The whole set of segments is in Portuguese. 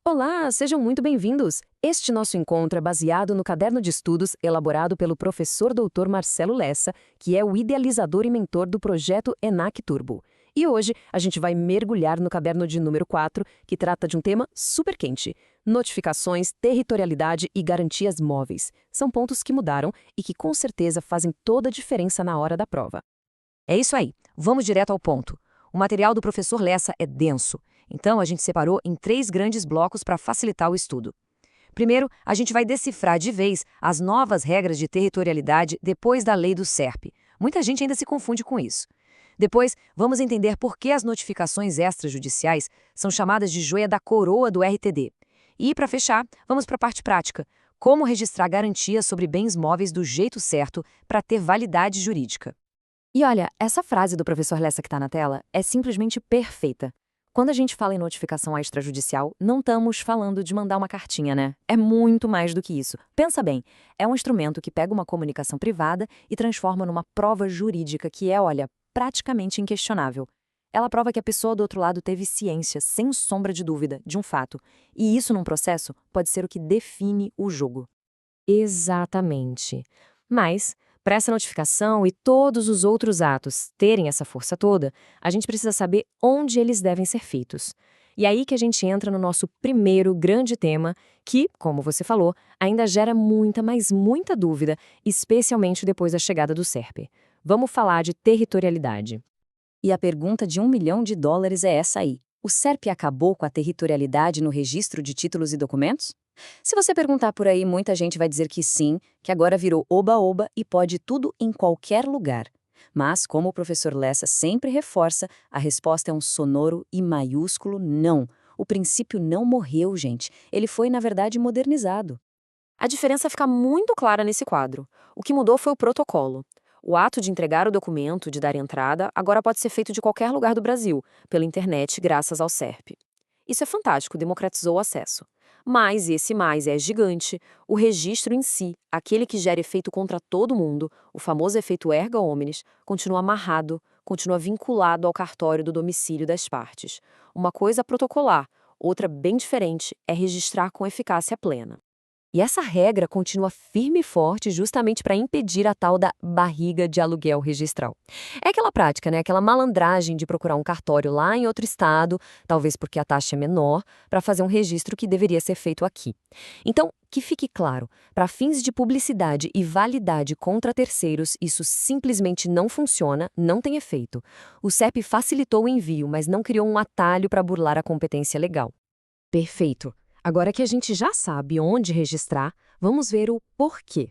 Olá, sejam muito bem-vindos! Este nosso encontro é baseado no caderno de estudos elaborado pelo professor Dr. Marcelo Lessa, que é o idealizador e mentor do projeto ENAC Turbo. E hoje a gente vai mergulhar no caderno de número 4, que trata de um tema super quente: notificações, territorialidade e garantias móveis. São pontos que mudaram e que com certeza fazem toda a diferença na hora da prova. É isso aí, vamos direto ao ponto. O material do professor Lessa é denso, então a gente separou em 3 grandes blocos para facilitar o estudo. Primeiro, a gente vai decifrar de vez as novas regras de territorialidade depois da lei do SERP. Muita gente ainda se confunde com isso. Depois, vamos entender por que as notificações extrajudiciais são chamadas de joia da coroa do RTD. E, para fechar, vamos para a parte prática: como registrar garantias sobre bens móveis do jeito certo para ter validade jurídica. E olha, essa frase do professor Lessa que está na tela é simplesmente perfeita. Quando a gente fala em notificação extrajudicial, não estamos falando de mandar uma cartinha, né? É muito mais do que isso. Pensa bem, é um instrumento que pega uma comunicação privada e transforma numa prova jurídica que é, olha, praticamente inquestionável. Ela prova que a pessoa do outro lado teve ciência, sem sombra de dúvida, de um fato. E isso num processo pode ser o que define o jogo. Exatamente. Mas, para essa notificação e todos os outros atos terem essa força toda, a gente precisa saber onde eles devem ser feitos. E aí que a gente entra no nosso primeiro grande tema, que, como você falou, ainda gera muita, mas muita dúvida, especialmente depois da chegada do SERP. Vamos falar de territorialidade. E a pergunta de US$ 1 milhão é essa aí. O SERP acabou com a territorialidade no registro de títulos e documentos? Se você perguntar por aí, muita gente vai dizer que sim, que agora virou oba-oba e pode tudo em qualquer lugar. Mas, como o professor Lessa sempre reforça, a resposta é um sonoro e maiúsculo não. O princípio não morreu, gente. Ele foi, na verdade, modernizado. A diferença fica muito clara nesse quadro. O que mudou foi o protocolo. O ato de entregar o documento, de dar entrada, agora pode ser feito de qualquer lugar do Brasil, pela internet, graças ao SERP. Isso é fantástico, democratizou o acesso. Mas, e esse mais é gigante, o registro em si, aquele que gera efeito contra todo mundo, o famoso efeito erga omnes, continua amarrado, continua vinculado ao cartório do domicílio das partes. Uma coisa protocolar, outra bem diferente é registrar com eficácia plena. E essa regra continua firme e forte justamente para impedir a tal da barriga de aluguel registral. É aquela prática, né? Aquela malandragem de procurar um cartório lá em outro estado, talvez porque a taxa é menor, para fazer um registro que deveria ser feito aqui. Então, que fique claro, para fins de publicidade e validade contra terceiros, isso simplesmente não funciona, não tem efeito. O CEP facilitou o envio, mas não criou um atalho para burlar a competência legal. Perfeito. Agora que a gente já sabe onde registrar, vamos ver o porquê.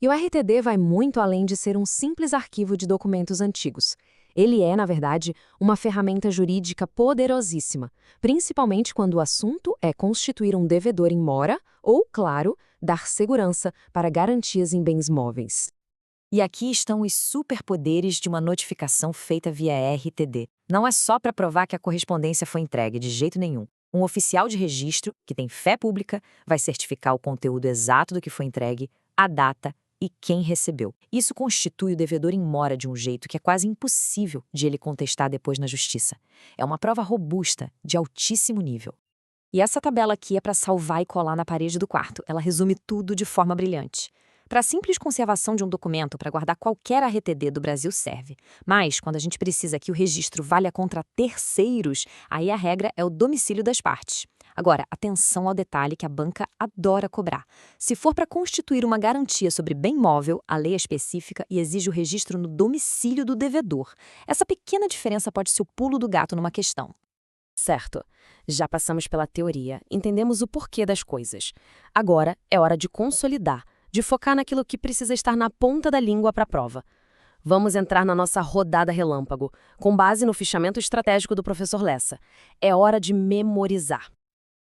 E o RTD vai muito além de ser um simples arquivo de documentos antigos. Ele é, na verdade, uma ferramenta jurídica poderosíssima, principalmente quando o assunto é constituir um devedor em mora ou, claro, dar segurança para garantias em bens móveis. E aqui estão os superpoderes de uma notificação feita via RTD. Não é só para provar que a correspondência foi entregue, de jeito nenhum. Um oficial de registro, que tem fé pública, vai certificar o conteúdo exato do que foi entregue, a data e quem recebeu. Isso constitui o devedor em mora de um jeito que é quase impossível de ele contestar depois na justiça. É uma prova robusta, de altíssimo nível. E essa tabela aqui é para salvar e colar na parede do quarto. Ela resume tudo de forma brilhante. Para a simples conservação de um documento, para guardar qualquer RTD do Brasil serve. Mas, quando a gente precisa que o registro valha contra terceiros, aí a regra é o domicílio das partes. Agora, atenção ao detalhe que a banca adora cobrar. Se for para constituir uma garantia sobre bem móvel, a lei é específica e exige o registro no domicílio do devedor. Essa pequena diferença pode ser o pulo do gato numa questão. Certo. Já passamos pela teoria, entendemos o porquê das coisas. Agora é hora de consolidar, de focar naquilo que precisa estar na ponta da língua para a prova. Vamos entrar na nossa rodada relâmpago, com base no fichamento estratégico do professor Lessa. É hora de memorizar.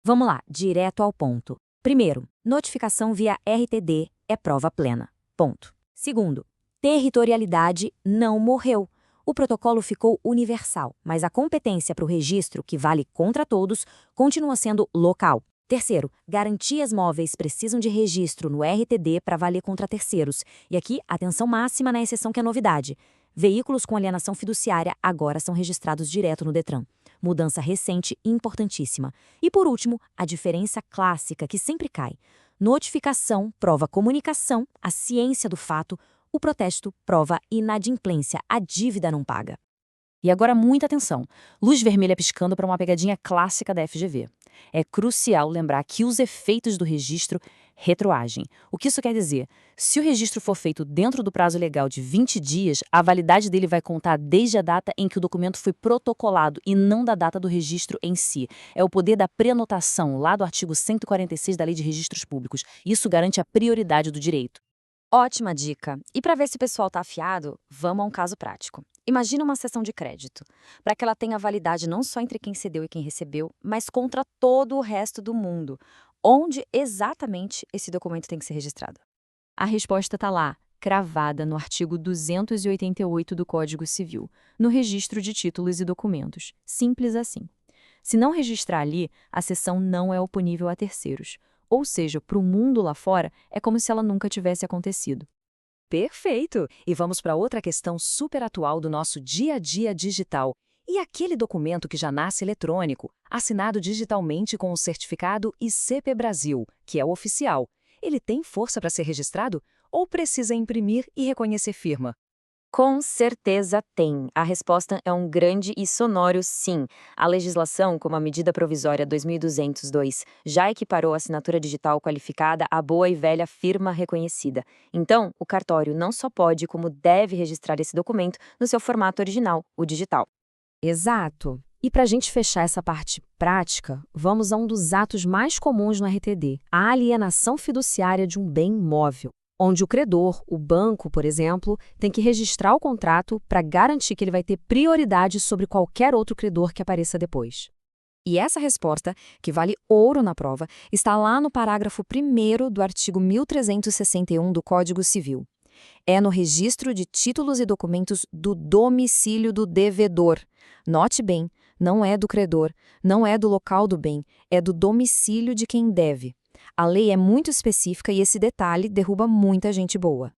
Vamos lá, direto ao ponto. Primeiro, notificação via RTD é prova plena. Ponto. Segundo, territorialidade não morreu. O protocolo ficou universal, mas a competência para o registro, que vale contra todos, continua sendo local. Terceiro, garantias móveis precisam de registro no RTD para valer contra terceiros. E aqui, atenção máxima na exceção que é novidade. Veículos com alienação fiduciária agora são registrados direto no Detran. Mudança recente e importantíssima. E por último, a diferença clássica que sempre cai. Notificação prova comunicação, a ciência do fato. O protesto prova inadimplência, a dívida não paga. E agora muita atenção. Luz vermelha piscando para uma pegadinha clássica da FGV. É crucial lembrar que os efeitos do registro retroagem. O que isso quer dizer? Se o registro for feito dentro do prazo legal de 20 dias, a validade dele vai contar desde a data em que o documento foi protocolado e não da data do registro em si. É o poder da prenotação, lá do artigo 146 da Lei de Registros Públicos. Isso garante a prioridade do direito. Ótima dica! E para ver se o pessoal está afiado, vamos a um caso prático. Imagina uma cessão de crédito, para que ela tenha validade não só entre quem cedeu e quem recebeu, mas contra todo o resto do mundo. Onde exatamente esse documento tem que ser registrado? A resposta está lá, cravada no artigo 288 do Código Civil, no registro de títulos e documentos. Simples assim. Se não registrar ali, a cessão não é oponível a terceiros. Ou seja, para o mundo lá fora, é como se ela nunca tivesse acontecido. Perfeito! E vamos para outra questão super atual do nosso dia a dia digital. E aquele documento que já nasce eletrônico, assinado digitalmente com o certificado ICP Brasil, que é o oficial, ele tem força para ser registrado ou precisa imprimir e reconhecer firma? Com certeza tem. A resposta é um grande e sonoro sim. A legislação, como a Medida Provisória 2202, já equiparou a assinatura digital qualificada à boa e velha firma reconhecida. Então, o cartório não só pode, como deve registrar esse documento no seu formato original, o digital. Exato. E para a gente fechar essa parte prática, vamos a um dos atos mais comuns no RTD, a alienação fiduciária de um bem móvel, onde o credor, o banco, por exemplo, tem que registrar o contrato para garantir que ele vai ter prioridade sobre qualquer outro credor que apareça depois. E essa resposta, que vale ouro na prova, está lá no parágrafo 1º do artigo 1361 do Código Civil. É no registro de títulos e documentos do domicílio do devedor. Note bem, não é do credor, não é do local do bem, é do domicílio de quem deve. A lei é muito específica e esse detalhe derruba muita gente boa.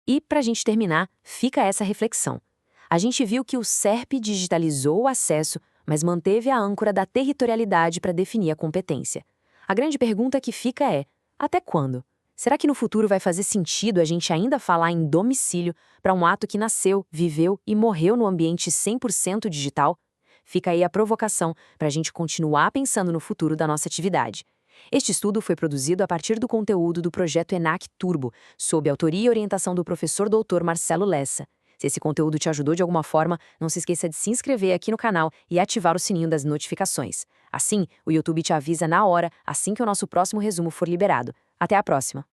E, para a gente terminar, fica essa reflexão. A gente viu que o SERP digitalizou o acesso, mas manteve a âncora da territorialidade para definir a competência. A grande pergunta que fica é: até quando? Será que no futuro vai fazer sentido a gente ainda falar em domicílio para um ato que nasceu, viveu e morreu no ambiente 100% digital? Fica aí a provocação para a gente continuar pensando no futuro da nossa atividade. Este estudo foi produzido a partir do conteúdo do projeto ENAC Turbo, sob autoria e orientação do professor Dr. Marcelo Lessa. Se esse conteúdo te ajudou de alguma forma, não se esqueça de se inscrever aqui no canal e ativar o sininho das notificações. Assim, o YouTube te avisa na hora, assim que o nosso próximo resumo for liberado. Até a próxima!